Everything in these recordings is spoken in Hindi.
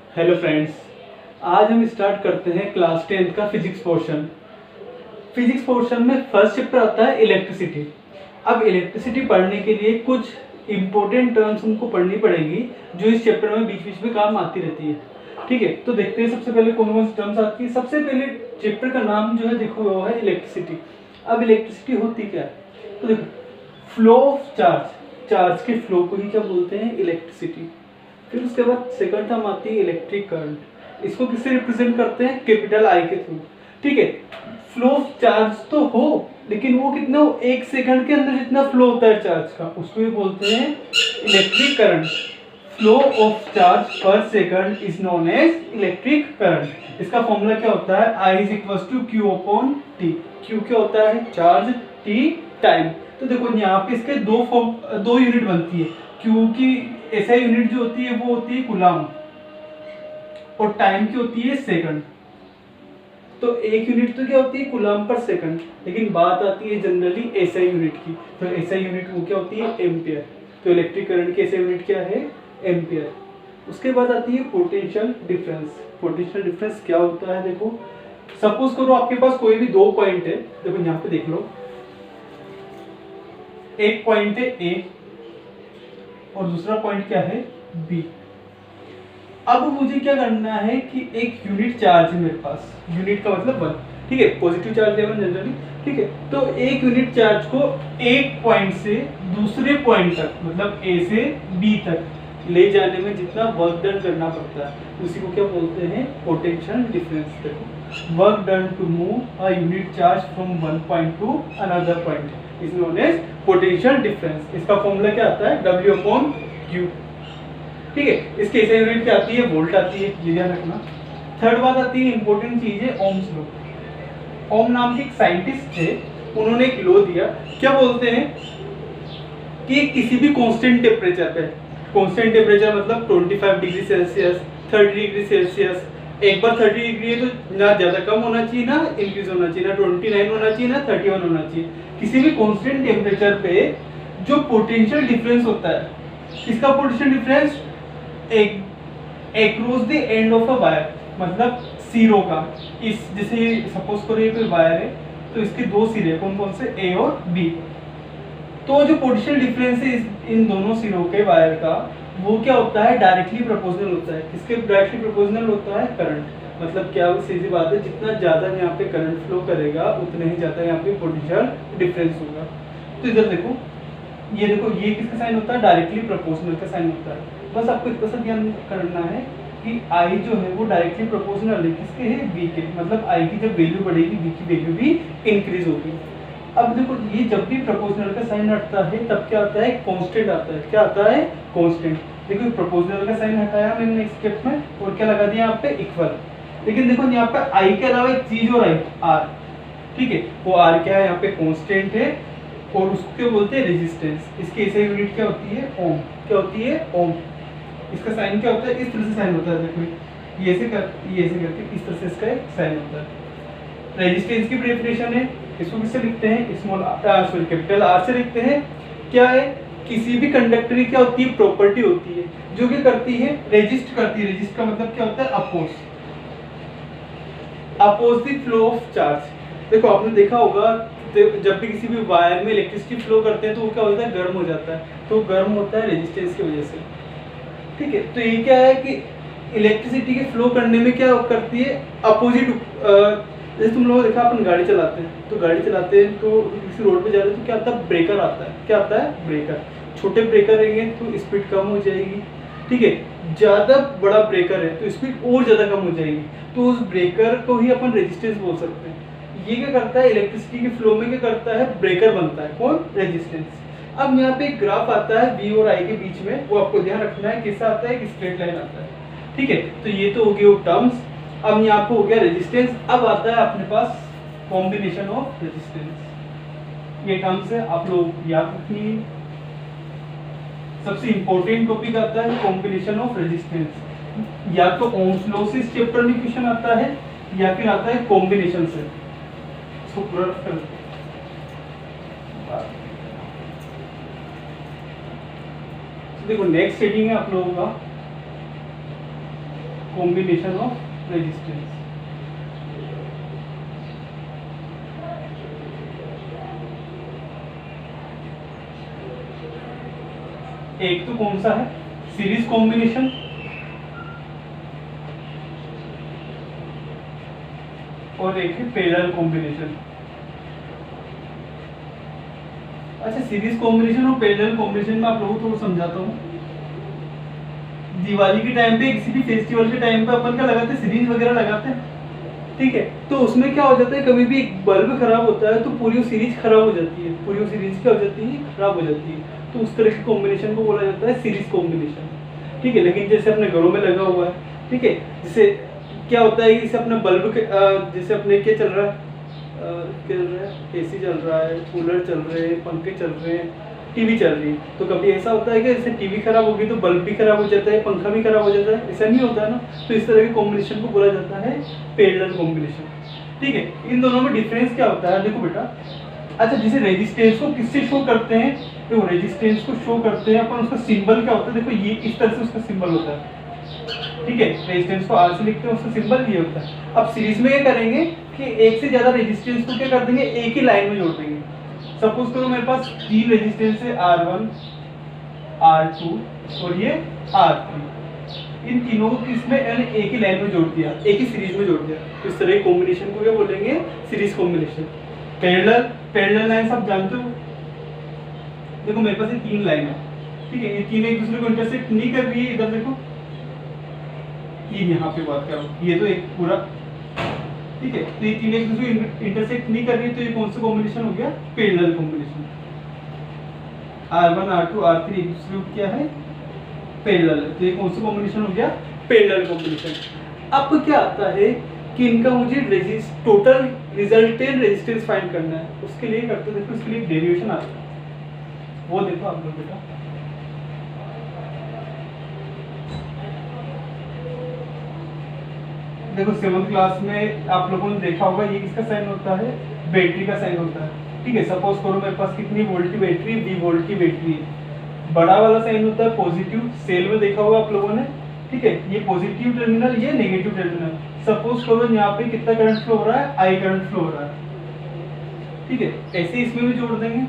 हेलो फ्रेंड्स, आज हम स्टार्ट करते हैं क्लास 10th का फिजिक्स पोर्शन। फिजिक्स पोर्शन में फर्स्ट चैप्टर आता है इलेक्ट्रिसिटी। अब इलेक्ट्रिसिटी पढ़ने के लिए कुछ इंपॉर्टेंट टर्म्स हमको पढ़नी पड़ेगी जो इस चैप्टर में बीच बीच में काम आती रहती है। ठीक है, तो देखते हैं सबसे पहले कौन कौन सी टर्म्स आती है। सबसे पहले चैप्टर का नाम जो है देखो वो है इलेक्ट्रिसिटी। अब इलेक्ट्रिसिटी होती क्या है, तो देखो फ्लो ऑफ चार्ज, चार्ज के फ्लो को ही क्या बोलते हैं, इलेक्ट्रिसिटी। फिर उसके बाद सेकंड टर्म आती है इलेक्ट्रिक करंट। इसको किससे रिप्रेजेंट करते हैं, कैपिटल आई के थ्रू। ठीक है, फ्लो ऑफ चार्ज तो हो लेकिन वो कितना हो, एक सेकंड के अंदर जितना फ्लो होता है चार्ज का उसको भी बोलते हैं electric current. Flow of charge per second is known as electric current. इसका फॉर्मूला क्या होता है, I is equal to Q upon T. Q क्या होता है, चार्ज, टी टाइम। तो देखो यहाँ पे इसके दो यूनिट बनती है। क्यू की ऐसा यूनिट जो होती है वो होती है कूलम और टाइम की होती है सेकंड। तो एक यूनिट तो क्या होती है कूलम पर सेकंड, लेकिन बात आती है जनरली एसआई यूनिट की। तो एसआई यूनिट वो क्या होती है, एम्पियर। तो इलेक्ट्रिक करंट की एसआई यूनिट क्या है, एम्पियर। उसके बाद आती है पोटेंशियल डिफरेंस। पोटेंशियल डिफरेंस क्या होता है, देखो सपोज करो आपके पास कोई भी दो पॉइंट है। देखो यहाँ पे देख लो, एक पॉइंट है ए और दूसरा पॉइंट क्या है, बी। अब मुझे क्या करना है कि एक यूनिट चार्ज है मेरे पास, यूनिट का मतलब 1। ठीक है, पॉजिटिव चार्ज है 1 जनरली। ठीक है, तो एक यूनिट चार्ज को एक पॉइंट से दूसरे पॉइंट तक मतलब ए से बी तक ले जाने में जितना वर्क डन करना पड़ता है उसी को क्या बोलते हैं, पोटेंशियल डिफरेंस। देखो work done to move a unit charge from one point to another point is known as potential difference. इसका फॉर्मूला क्या आता है, W अपॉन Q। ठीक है, इसके ऐसे यूनिट क्या आती है, वोल्ट आती है, ये ध्यान रखना। थर्ड बात आती है इंपॉर्टेंट चीज है ओम्स लॉ। ओम नाम के एक साइंटिस्ट थे, उन्होंने एक लॉ दिया। क्या बोलते हैं कि किसी भी कांस्टेंट टेम्परेचर पे, कांस्टेंट टेम्परेचर मतलब 25 डिग्री सेल्सियस, 30 डिग्री सेल्सियस, एक बार 30 डिग्री है तो ना ज्यादा कम होना चाहिए ना इंक्रीज होना चाहिए, ना 29 होना चाहिए ना 31 होना चाहिए। किसी भी कांस्टेंट टेम्परेचर पे जो पोटेंशियल डिफरेंस होता है, इसका potential difference across the end of a wire, मतलब सिरों का। इस जैसे सपोज करो ये कोई वायर है तो इसके दो सिरे कौन कौन से, ए और बी। तो जो पोटेंशियल डिफरेंस है इन दोनों सिरों के वायर का, वो क्या होता है, डायरेक्टली प्रोपोर्शनल होता है। किसके डायरेक्टली प्रोपोर्शनल होता है, करंट। मतलब क्या, सीधी बात है, जितना ज्यादा यहाँ पे करंट फ्लो करेगा उतने ही ज्यादा यहाँ पे पोटेंशियल डिफरेंस होगा। तो इधर देखो, ये देखो ये किसका साइन होता है, डायरेक्टली प्रोपोर्शनल का साइन होता है। बस आपको इतना सा ध्यान करना है कि आई जो है वो डायरेक्टली प्रोपोर्शनल है किसके है, वी के। मतलब आई की जब वैल्यू बढ़ेगी वी की वैल्यू भी इंक्रीज होगी। अब देखो ये जब भी प्रोपोर्शनल का साइन हटता है तब क्या आता है, कांस्टेंट आता है। क्या आता है, कांस्टेंट। देखो प्रोपोर्शनल का साइन हटाया मैंने नेक्स्ट स्टेप में और क्या लगा दिया यहाँ पे, इक्वल। लेकिन देखो यहाँ पे आई के अलावा एक चीज और आई, आर। ठीक है, वो आर क्या है, यहाँ पे कांस्टेंट है और उसको बोलते हैं रेजिस्टेंस। इसकी ऐसे यूनिट क्या होती है, ओम। क्या होती है, ओम। इसका साइन क्या होता है, इस तरह से साइन होता है। देखो ये ऐसे करके इस तरह से इसका एक साइन होता है। रेजिस्टेंस की डेफिनेशन है, इसको किससे लिखते हैं, स्मॉल सॉरी कैपिटल आर से लिखते हैं। क्या है, किसी भी कंडक्टर की क्या होती है, प्रॉपर्टी होती है जो कि करती है, रेजिस्ट करती है। रेजिस्ट का मतलब क्या होता है, oppose the flow of charge. देखो आपने देखा होगा जब भी किसी भी वायर में इलेक्ट्रिसिटी फ्लो करते हैं तो वो क्या होता है, गर्म हो जाता है। तो गर्म होता है रेजिस्टेंस की वजह से। ठीक है, तो ये क्या है कि इलेक्ट्रिसिटी के फ्लो करने में क्या करती है, अपोजिट। जैसे तुम लोगों देखा अपन गाड़ी चलाते हैं, तो गाड़ी चलाते हैं तो किसी रोड पे जा रहे हैं तो क्या आता है, ब्रेकर आता है। क्या आता है, ब्रेकर। छोटे ब्रेकर रहेंगे तो स्पीड कम हो जाएगी। ठीक है, ज्यादा बड़ा ब्रेकर है तो स्पीड और ज्यादा कम हो जाएगी। तो उस ब्रेकर को ही अपन रेजिस्टेंस बोल सकते हैं। ये क्या करता है, इलेक्ट्रिसिटी के फ्लो में क्या करता है, ब्रेकर बनता है। कौन, रेजिस्टेंस। अब यहाँ पे एक ग्राफ आता है V और I के बीच में, वो आपको ध्यान रखना है कैसा आता है, एक स्ट्रेट लाइन आता है। ठीक है, तो ये तो हो गए वो टर्म्स। अब यहाँ पे हो गया रेजिस्टेंस। अब आता है अपने पास कॉम्बिनेशन ऑफ रेजिस्टेंस। ये टर्म्स है, आप लोग याद रखिए। सबसे इंपॉर्टेंट टॉपिक आता है कॉम्बिनेशन ऑफ रेजिस्टेंस। या तो ओम्स लॉ से इस चैप्टर में क्वेश्चन आता है या फिर आता है कॉम्बिनेशन से। इसको पूरा कर देखो नेक्स्ट हेडिंग है आप लोगों का कॉम्बिनेशन ऑफ रेजिस्टेंस। एक तो कौन सा है, सीरीज कॉम्बिनेशन, और एक है पैरेलल कॉम्बिनेशन। अच्छा, सीरीज कॉम्बिनेशन और पैरेलल कॉम्बिनेशन में आप लोगों को समझाता हूँ। दिवाली के टाइम पे, किसी भी फेस्टिवल के टाइम पे अपन क्या लगाते हैं, सीरीज वगैरह लगाते हैं, ठीक है। तो उसमें क्या हो जाता है, कभी भी एक बल्ब खराब होता है तो पूरी सीरीज खराब हो जाती है, पूरी सीरीज क्या हो जाती है, खराब हो जाती है। तो उस तरह के कॉम्बिनेशन को बोला जाता है सीरीज कॉम्बिनेशन, ठीक है। लेकिन जैसे अपने घरों में लगा हुआ है, ठीक है, जैसे क्या होता है, जैसे अपने बल्ब के जैसे अपने क्या चल रहा है, एसी चल रहा है, कूलर चल रहे हैं, पंखे चल रहे हैं, टीवी चल रही है। तो कभी ऐसा होता है कि जैसे टीवी खराब होगी तो बल्ब भी खराब हो जाता है, पंखा भी खराब हो जाता है, ऐसा नहीं होता है ना। तो इस तरह के कॉम्बिनेशन को बोला जाता है पैरेलल कॉम्बिनेशन, ठीक है। इन दोनों में डिफरेंस क्या होता है, देखो बेटा। अच्छा, जैसे रेजिस्टेंस को किससे शो करते हैं, तो रेजिस्टेंस को शो करते हैं अपन, उसका सिंबल क्या होता है, देखो ये इस तरह से उसका सिंबल होता है, ठीक है। रेजिस्टेंस को आर से लिखते हैं, उसका सिंबल ये होता है। अब सीरीज में क्या करेंगे कि एक से ज्यादा रेजिस्टेंस को क्या कर देंगे, एक ही लाइन में जोड़ देंगे। सपोज करो मेरे पास 3 रेजिस्टेंस है, R1, R2 और ये R3। इन तीनों को इसमें एक ही लाइन में जोड़ दिया, एक ही सीरीज में जोड़ दिया। तो इस तरह के कॉम्बिनेशन को क्या बोलेंगे, सीरीज कॉम्बिनेशन। पैरेलल लाइन आप जानते हो, देखो मेरे पास ये 3 लाइन है, ठीक है। ये तीन एक दूसरे को इंटरसेक्ट नहीं कर रही है, इधर देखो ये यहाँ पे बात कर रहा हूँ, ये तो एक पूरा, ठीक है। तो ये तीन एक दूसरे को इंटरसेक्ट नहीं कर रही है, तो ये कौन सा कॉम्बिनेशन हो गया, parallel combination. R1 R2 R3 एक दूसरे को क्या है, पैरेलल है, तो ये कौन सा कॉम्बिनेशन हो गया, पैरेलल कॉम्बिनेशन। अब क्या आता है कि इनका मुझे टोटल रिजल्टेंट रेजिस्टेंस फाइंड करना है। उसके लिए करते देखो, इसके लिए डेरिवेशन आता है, वो देखो आप लोग बेटा। देखो 7th क्लास में आप लोगों ने देखा होगा, ये किसका साइन होता है, बैटरी का साइन होता है, ठीक है। सपोज करो मेरे पास कितनी वोल्ट की बैटरी, 20 वोल्ट की बैटरी है। बड़ा वाला साइन होता है पॉजिटिव, सेल में देखा होगा आप लोगों ने, ठीक है। ये पॉजिटिव टर्मिनल, ये नेगेटिव टर्मिनल। सपोज करो यहाँ पे कितना करंट फ्लो हो रहा है, आई करंट फ्लो हो रहा है, ठीक है। ऐसे इसमें भी जोड़ देंगे,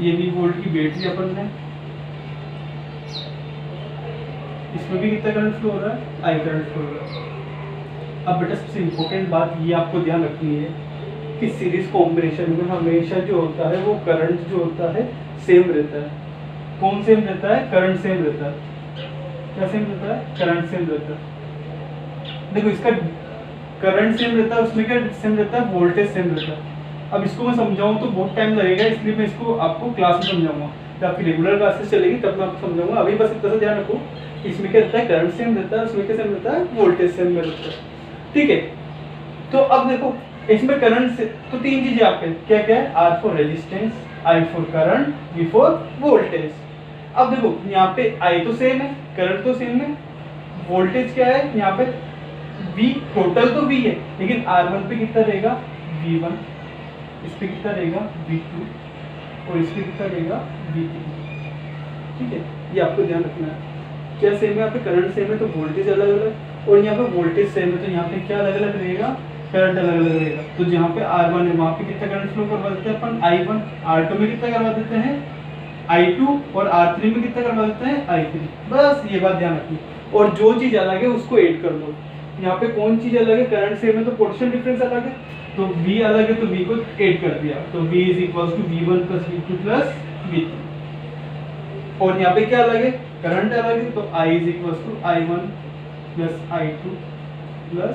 ये 20 वोल्ट की बैटरी अपन ने, इसमें भी कितना करंट फ्लो हो रहा है, आई करंट फ्लो हो रहा है। अब बेटा सबसे इम्पोर्टेंट बात ये आपको ध्यान रखनी है कि सीरीज कॉम्बिनेशन में हमेशा जो होता है वो करंट जो होता है सेम रहता है। कौन सेम रहता है, करंट सेम रहता है। क्या सेम रहता है, करंट सेम रहता है। देखो इसका करंट सेम रहता है, उसमें क्या सेम रहता है, वोल्टेज सेम रहता है। अब इसको मैं समझाऊं तो बहुत टाइम लगेगा, इसलिए मैं इसको आपको क्लास में समझाऊंगा। जब आपकी रेगुलर क्लासेस चलेगी तब मैं आपको समझाऊंगा। अभी बस इतना सा ध्यान रखो, इसमें क्या रहता है, करंट सेम रहता है, उसमें क्या सेम रहता है, वोल्टेज सेम रहता है, ठीक है। तो अब देखो इसमें करंट से तो 3 चीजें आपके क्या क्या है, R for resistance, I for current, V for voltage. अब देखो यहाँ पे I तो सेम है, करंट तो सेम है, वोल्टेज क्या है यहाँ पे V, टोटल तो V है, लेकिन R1 पे कितना रहेगा, V1, इस पे कितना रहेगा, V2 और इस पे कितना रहेगा, V3, ठीक है। ये आपको ध्यान रखना है। क्या सेम है, यहाँ पे करंट सेम है तो वोल्टेज अलग अलग, और यहाँ पे वोल्टेज सेम है तो यहाँ पे क्या अलग अलग रहेगा, करंट अलग अलग रहेगा। तो जहाँ पे R1 है वहाँ पे कितना करंट फ्लो करवा देते हैं अपन, I1, R2 में कितना करवा देते हैं, I2, और R3 में कितना करवा देते हैं, I3। बस ये बात ध्यान रखनी। और जो चीज अलग है उसको ऐड कर दो। यहाँ पे कौन चीज अलग है, करंट सेम है तो पोटेंशियल डिफरेंस अलग है, तो V अलग है तो V को ऐड कर दिया, तो V is equal to V1 plus V2 plus V3। और यहाँ पे क्या अलग है, करंट अलग है, तो I is equal to I1 plus I2 plus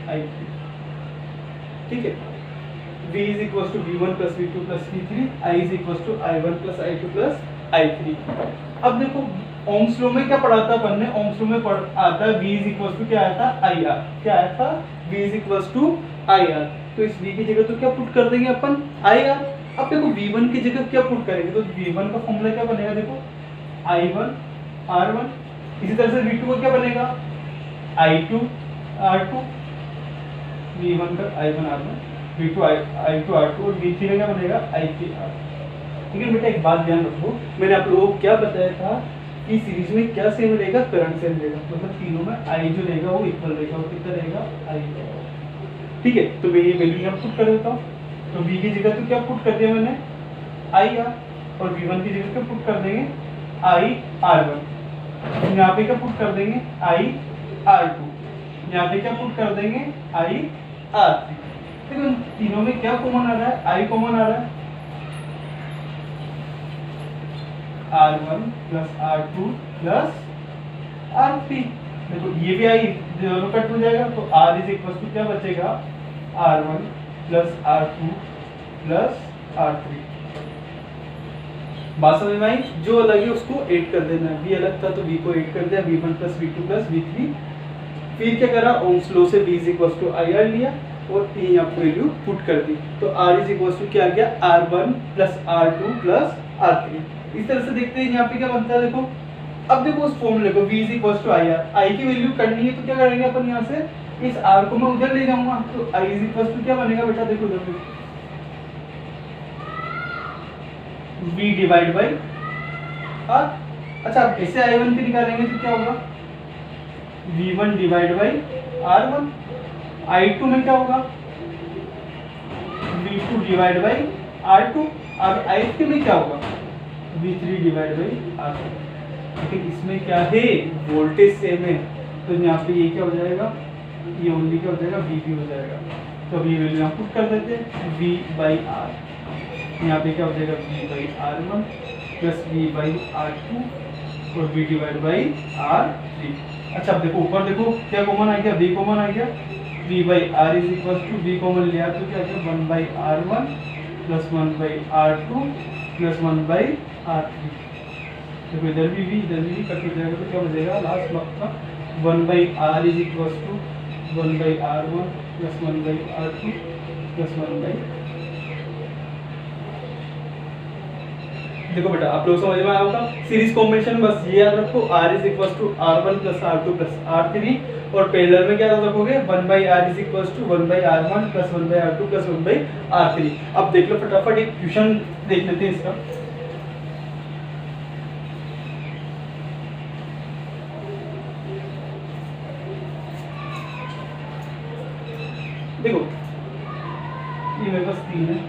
I3, ठीक है। V is equal to V1 plus V2 plus V3, I is equal to I1 plus I2 plus I3। अब देखो ओम्स लॉ में क्या पढ़ा था अपन ने, ओम्स लॉ में आता है V इज इक्वल टू क्या आया था, IR। क्या आया था, V is equal to IR। तो इस V की जगह तो क्या पुट कर देंगे अपन, IR। अब देखो V1 की जगह क्या पुट करेंगे, तो V1 का फॉर्मूला क्या बनेगा, देखो I1 R1। इसी तरह से V2 का क्या बनेगा, I2 R2, V1 का I1 R1, V2 I2 R2 और V3 का क्या बनेगा, I3 R। लेकिन बेटा एक बात ध्यान रखो, मैंने आप लोगों को क्या बताया था कि सीरीज में क्या सेम रहेगा, करंट सेम रहेगा, मतलब तीनों में आई जो रहेगा वो इक्वल रहेगा, और कितना रहेगा, आई रहेगा। ठीक है, तो मैं ये वैल्यू यहाँ पुट कर देता हूँ। तो v की जगह तो क्या पुट कर दिया मैंने, आई आर, और v1 की जगह क्या पुट कर देंगे, आई r1। यहाँ पे क्या पुट कर देंगे, आई r2। यहाँ पे क्या पुट कर देंगे, आई r3। देखो तीनों में क्या कॉमन आ रहा है, आई कॉमन आ रहा है, r1 plus r2 plus r3। देखो ये भी आई दोनों कट हो जाएगा, तो r इज इक्वल टू क्या बचेगा, r1 plus r2 plus r3। बात समझ में आई? जो अलग है उसको ऐड कर देना है, v अलग था तो v को ऐड कर दिया, v1 plus v2 plus v3। फिर क्या करा, ओम्स लॉ से v is equal to I R लिया और यहाँ पे वैल्यू पुट कर दी, तो r इज इक्वल टू क्या आ गया, r1 plus r2 plus r3। इस तरह से देखते हैं यहाँ पे क्या बनता है। देखो अब देखो उस फॉर्मूले को v is equal to I R, I की वैल्यू करनी है तो क्या करेंगे अपन, यहाँ से इस r को मैं उधर ले जाऊंगा, तो i इज इक्वल टू क्या बनेगा बेटा, देखो उधर v डिवाइड बाई r। अच्छा ऐसे i1 की निकालेंगे तो क्या होगा, v1 divide by r1। i2 में क्या होगा, v2 डिवाइड बाई r2। और i3 में क्या होगा, v3 डिवाइड बाई r2। लेकिन इसमें क्या है, वोल्टेज सेम है, तो यहाँ पे ये क्या हो जाएगा, ये ओनली क्या हो जाएगा, v हो जाएगा। तो अब ये वैल्यू यहाँ पुट कर देते हैं, v बाई r। यहाँ पे क्या हो जाएगा, v by r1 plus v by r2 और v डिवाइड बाई r3। अच्छा अब देखो ऊपर देखो क्या कॉमन आ गया, v कॉमन आ गया, v by r is equal to v common लिया तो क्या गया, 1 by r1 plus 1 by r2 plus 1 by r3। देखो इधर भी v इधर भी कट हो जाएगा, तो क्या हो जाएगा लास्ट में आपका 1 by r is equal to 1 by r1 plus 1 by r2 plus 1 by. देखो बेटा आप लोग समझ में आया होगा, सीरीज कॉम्बिनेशन बस ये याद रखो, r is equal to r1 plus r2 plus r3, और पैरेलल में क्या याद रखोगे, 1 by r is equal to 1 by r1 plus 1 by r2 plus 1 by r3। अब देख लो फटाफट एक क्वेश्चन देख लेते हैं इसका। देखो ये मेरे पास 3 है,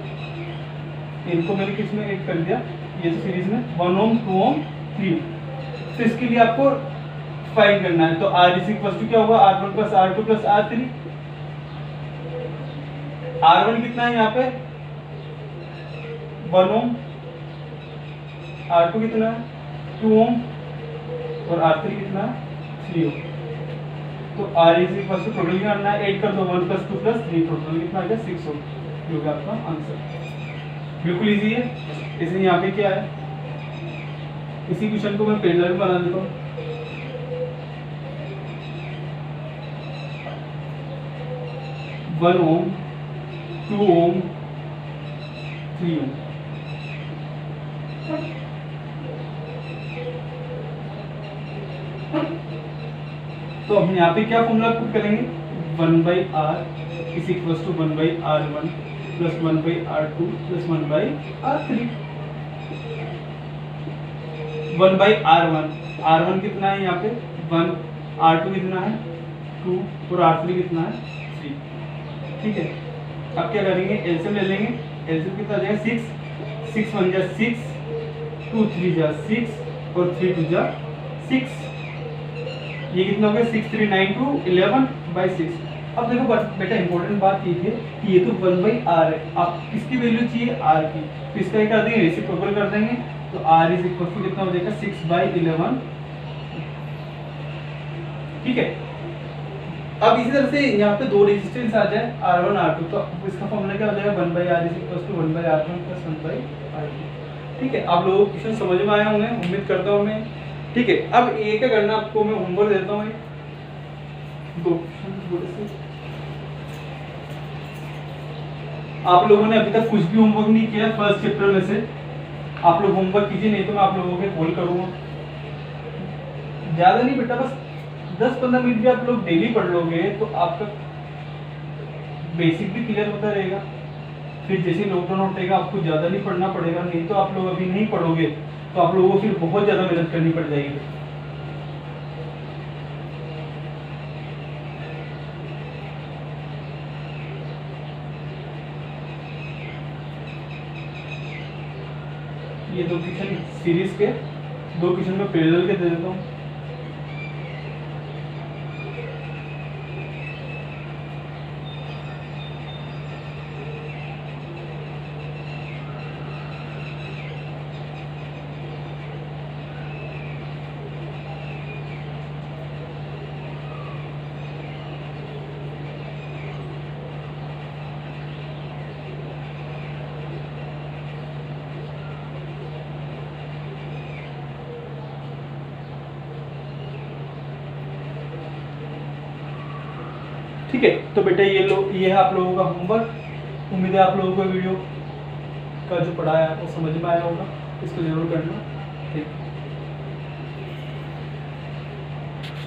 इनको मैंने किस में ऐड कर दिया, ये तो सीरीज में 1 ओम 2 ओम 3 ओम। तो इसके लिए आपको फाइंड करना है, तो r इज इक्वल टू क्या होगा, r1 plus r2 plus r3। r1 कितना है यहाँ पे 1 ओम, r2 कितना है 2 ओम और r3 कितना है 3 ओम। तो r is equal to total क्या करना है, 8 कर दो, 1 प्लस 2 प्लस 3, टोटल कितना आ गया 6 ओम, जो कि आपका आंसर। बिल्कुल इजी है। इसलिए यहाँ पे क्या है, इसी क्वेश्चन को मैं पैरेलल में बना देता हूँ। One ohm 2 ohm 3 ohm. तो अब यहाँ पे क्या फॉर्मूला पुट करेंगे, 1 by r is equal to 1 by r1 plus 1 by r2 plus 1 by r3। 1 by r1 कितना है यहाँ पे 1, r2 कितना है 2 और r3 कितना है 3। ठीक है, अब क्या करेंगे, एलसीएम ले लेंगे। एलसीएम कितना आ जाएगा 6, 6 1 जा 6, 2 3 जा 6 और 3 2 जा 6। ये कितना हो गया 6 3 9 2 11 बाई 6। अब देखो बेटा इंपॉर्टेंट बात ये है कि ये तो 1 बाई r है, आप किसकी वैल्यू चाहिए r की, तो इसका क्या कर देंगे, रेसिप्रोकल कर देंगे। तो r इज इक्वल टू कितना हो जाएगा 6 बाई 11। ठीक है, अब इसी तरह से यहाँ पे दो रेजिस्टेंस आ जाए R1 R2, तो इसका फॉर्मूला क्या हो जाएगा 1 by r is equal to 1 by r1 plus 1 by r2। ठीक है, आप लोगों को क्वेश्चन समझ में आया होंगे, उम्मीद करता हूँ मैं। ठीक है, अब ये क्या करना आपको मैं होमवर्क देता हूँ, दो आप लोगों ने अभी तक कुछ भी होमवर्क नहीं किया फर्स्ट चैप्टर में से, आप लोग होमवर्क कीजिए, नहीं तो मैं आप लोगों के कॉल करूँगा। ज़्यादा नहीं बेटा, बस 10-15 मिनट भी आप लोग डेली पढ़ लोगे तो आपका बेसिक भी क्लियर होता रहेगा। फिर जैसे लॉकडाउन हटेगा आपको ज़्यादा नहीं पढ़ना पड़ेगा, नहीं तो आप लोग अभी नहीं पढ़ोगे तो आप लोगों को फिर बहुत ज़्यादा मेहनत करनी पड़ जाएगी। ये 2 क्वेश्चन सीरीज के, 2 क्वेश्चन में पैरेलल के दे देता हूँ। ठीक है, तो बेटा ये है आप लोगों का होमवर्क। उम्मीद है आप लोगों को वीडियो का जो पढ़ाया वो समझ में आया होगा। इसको जरूर करना।